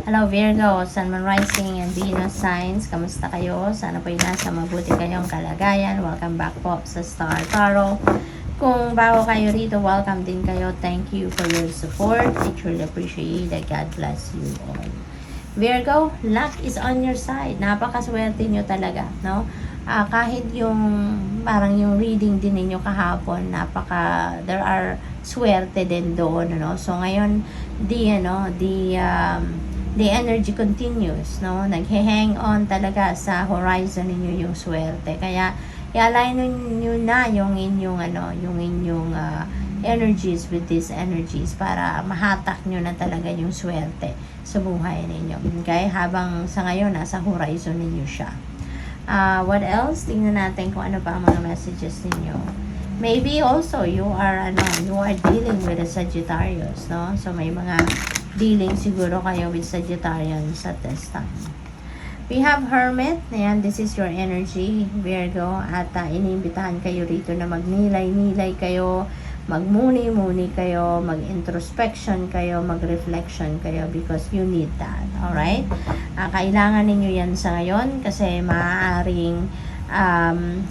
Hello Virgo, Sun, Moon, Rising, and Venus signs. Kamusta kayo? Sana po nasa mabuti kayong kalagayan. Welcome back po sa Star Tarot. Kung bago kayo rito, welcome din kayo. Thank you for your support. I truly appreciate it. God bless you all. Virgo, luck is on your side. Napakaswerte nyo talaga, no? Kahit yung parang yung reading din ninyo kahapon, there are swerte din doon, no? So ngayon, the energy continues, no? Naghe-hang on talaga sa horizon ninyo yung swerte. Kaya i-align niyo na yung inyong energies with these energies para mahatak nyo na talaga yung swerte sa buhay ninyo. Okay? Habang sa ngayon nasa horizon ninyo siya. What else? Tingnan natin kung ano pa ang mga messages ninyo. Maybe also you are dealing with a Sagittarius, no? So may mga dealing siguro kayo with Sagittarians at this time. We have Hermit. Ayan, this is your energy, Virgo. At iniimbitahan kayo rito na magnilay-nilay kayo, magmuni-muni kayo, mag-introspection kayo, mag-reflection kayo because you need that. Alright? Kailangan ninyo yan sa ngayon kasi maaaring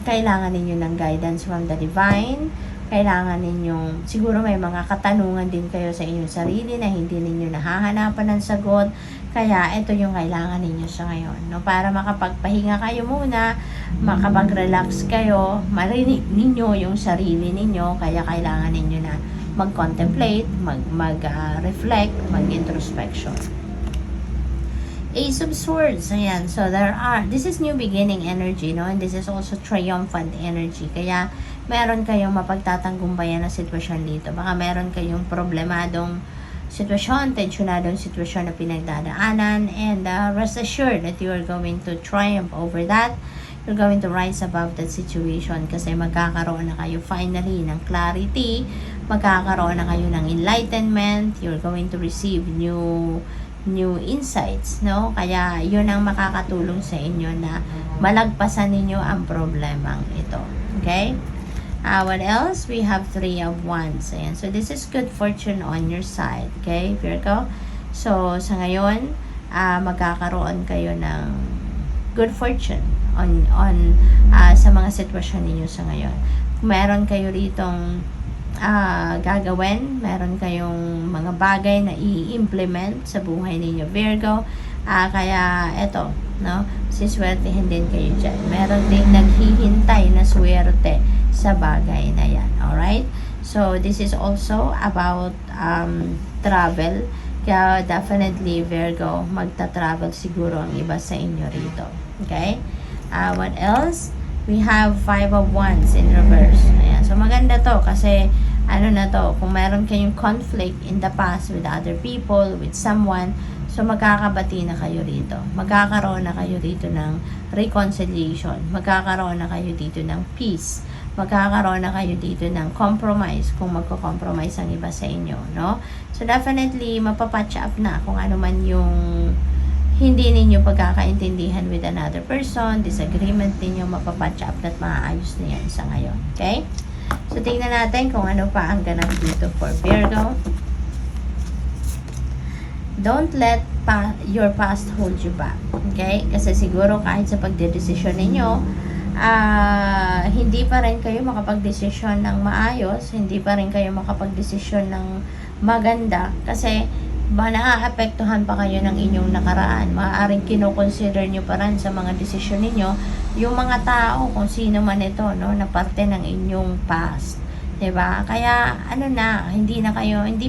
kailangan ninyo ng guidance from the divine. Kailangan ninyong, siguro may mga katanungan din kayo sa inyong sarili na hindi ninyo nahahanapan ng sagot. Kaya ito yung kailangan ninyo sa ngayon, no? Para makapagpahinga kayo muna, makapag-relax kayo, marinig ninyo yung sarili ninyo. Kaya kailangan ninyo na mag-contemplate, mag-reflect, mag-introspection. Ace of Swords, ayan. So this is new beginning energy, no? And this is also triumphant energy. Kaya meron kayong mapagtatanggumpayan na sitwasyon dito. Baka meron kayong problemadong sitwasyon, tensyonadong sitwasyon na pinagdadaanan, and rest assured that you are going to triumph over that. You're going to rise above that situation kasi magkakaroon na kayo finally ng clarity, magkakaroon na kayo ng enlightenment, you're going to receive new insights, no? Kaya yun ang makakatulong sa inyo na malagpasan ninyo ang problemang ito. Okay? What else? We have 3 of Wands. Ayan. So, this is good fortune on your side. Okay, Virgo? So, sa ngayon, magkakaroon kayo ng good fortune sa mga sitwasyon ninyo sa ngayon. Kung meron kayo ritong gagawin, meron kayong mga bagay na i-implement sa buhay ninyo, Virgo. Kaya, eto, no? Siswertehin din kayo dyan. Meron ding naghihintay na swerte sa bagay na yan. Alright? So, this is also about travel. Kaya, definitely, Virgo, magta-travel siguro ang iba sa inyo rito. Okay? What else? We have 5 of Wands in reverse. Ayan. So, maganda to kasi, kung meron kayong conflict in the past with other people, with someone, so magkakabati na kayo rito. Magkakaroon na kayo rito ng reconciliation. Magkakaroon na kayo dito ng peace. Magkakaroon na kayo dito ng compromise kung magko-compromise ang iba sa inyo, no? So, definitely, mapapatch up na kung ano man yung hindi ninyo pagkakaintindihan with another person, disagreement ninyo, mapapatch up at maayos na yan sa ngayon. Okay? So, tingnan natin kung ano pa ang ganap dito for Virgo. Don't let your past hold you back. Okay? Kasi siguro kahit sa pagdedesisyon ninyo, hindi pa rin kayo makapagdesisyon ng maayos, hindi pa rin kayo makapagdesisyon ng maganda kasi naaapektuhan pa kayo ng inyong nakaraan. Maaaring kinoconsider nyo pa rin sa mga desisyon ninyo yung mga tao, kung sino man ito, no, na parte ng inyong past. 'Di ba? Kaya hindi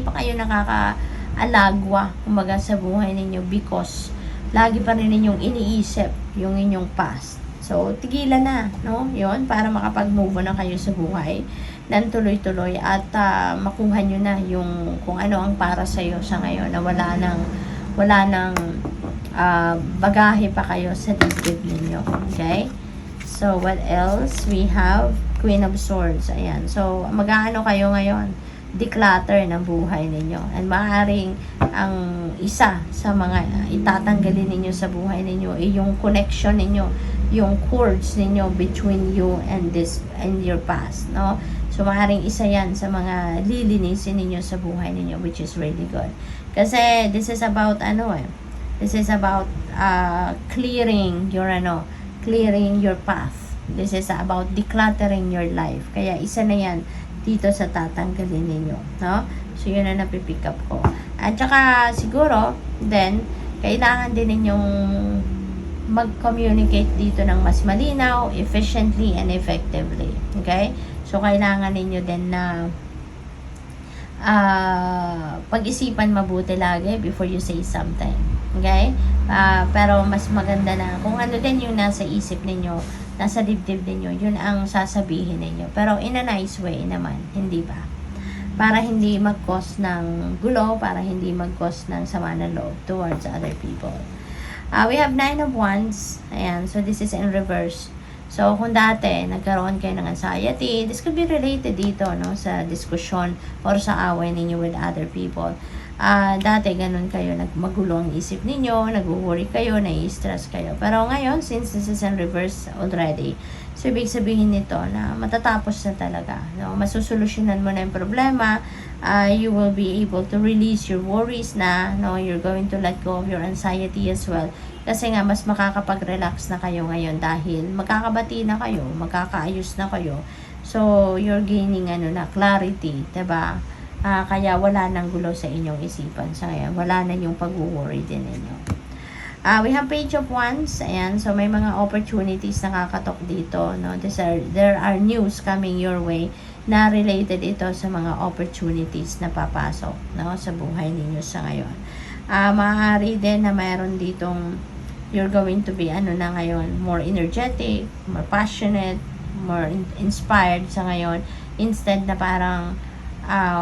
pa kayo nakakaalagwa kumbaga sa buhay ninyo because lagi pa rin ninyong iniisip yung inyong past. So, tigilan na, no? Yun, para makapag-move on na kayo sa buhay ng tuloy-tuloy at makuha nyo na yung kung ano ang para sa'yo sa ngayon na wala nang bagahe pa kayo sa dibdib ninyo. Okay? So, what else? We have Queen of Swords. Ayan. So, mag-aano kayo ngayon? Declutter ng buhay ninyo. And maaaring ang isa sa mga itatanggalin ninyo sa buhay ninyo ay yung connection ninyo, yung cords ninyo between you and your past, no? So, maaaring isa yan sa mga lilinisin ninyo sa buhay ninyo, which is really good. Kasi, this is about, This is about clearing your clearing your path. This is about decluttering your life. Kaya isa na yan dito sa tatanggalin ninyo, no? So yun na napipick up ko. At saka siguro then kailangan din ninyong mag-communicate dito ng mas malinaw, efficiently, and effectively. Okay? So, kailangan ninyo din na pag-isipan mabuti lagi before you say something. Okay? Pero mas maganda na kung ano din yung nasa isip ninyo, nasa dibdib ninyo, yun ang sasabihin ninyo. Pero in a nice way naman, hindi ba? Para hindi mag-cause ng gulo, para hindi mag-cause ng sama ng loob towards other people. We have 9 of Wands. Ayan. So, this is in reverse. So, kung dati, nagkaroon kayo ng anxiety, this could be related dito, no? Sa diskusyon or sa away ninyo with other people. Dati, ganun kayo, magulo ang isip ninyo, nag-worry kayo, nai-stress kayo. Pero ngayon, since this is in reverse already, so, ibig sabihin nito na matatapos na talaga. No? Masusolusyonan mo na yung problema. You will be able to release your worries na. No? You're going to let go of your anxiety as well. Kasi nga, mas makakapag-relax na kayo ngayon dahil magkakabati na kayo, magkakaayos na kayo. So, you're gaining clarity. Diba? Kaya wala nang gulo sa inyong isipan. So, ngayon, wala na yung pag-worry din ninyo. We have Page of Wands. Ayan. So, may mga opportunities na kakatok dito. No? There are news coming your way na related ito sa mga opportunities na papasok, no? Sa buhay ninyo sa ngayon. Maaari din na mayroon ditong you're going to be na ngayon, more energetic, more passionate, more inspired sa ngayon. Instead na parang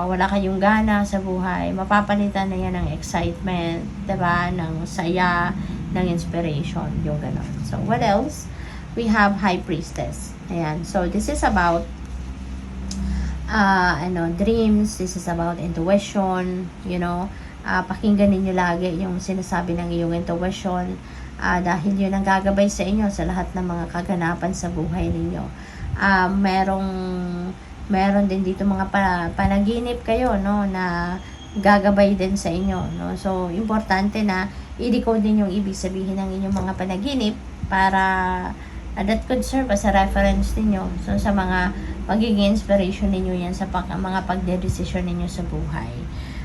wala kayong gana sa buhay, mapapalitan na yan ng excitement, diba? Ng saya, ng inspiration, yung ganon. So, what else? We have High Priestess. Ayan. So, this is about dreams. This is about intuition, pakinggan ninyo lagi yung sinasabi ng iyong intuition, dahil yun ang gagabay sa inyo sa lahat ng mga kaganapan sa buhay ninyo. Meron din dito mga panaginip kayo, no, na gagabay din sa inyo, no. So, importante na i-decode din yung ibig sabihin ng inyong mga panaginip para that could serve as a reference ninyo. So, sa mga magiging inspiration ninyo yan sa mga pagdedesisyon ninyo sa buhay.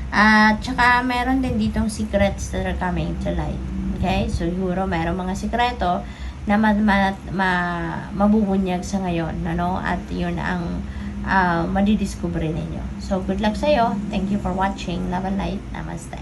At saka, meron din ditong secrets that are coming to light. Okay? So, siguro, meron mga sikreto na mabubunyag sa ngayon, no? At yun ang madidiscover ninyo. So, good luck sa'yo. Thank you for watching. Love and light. Namaste.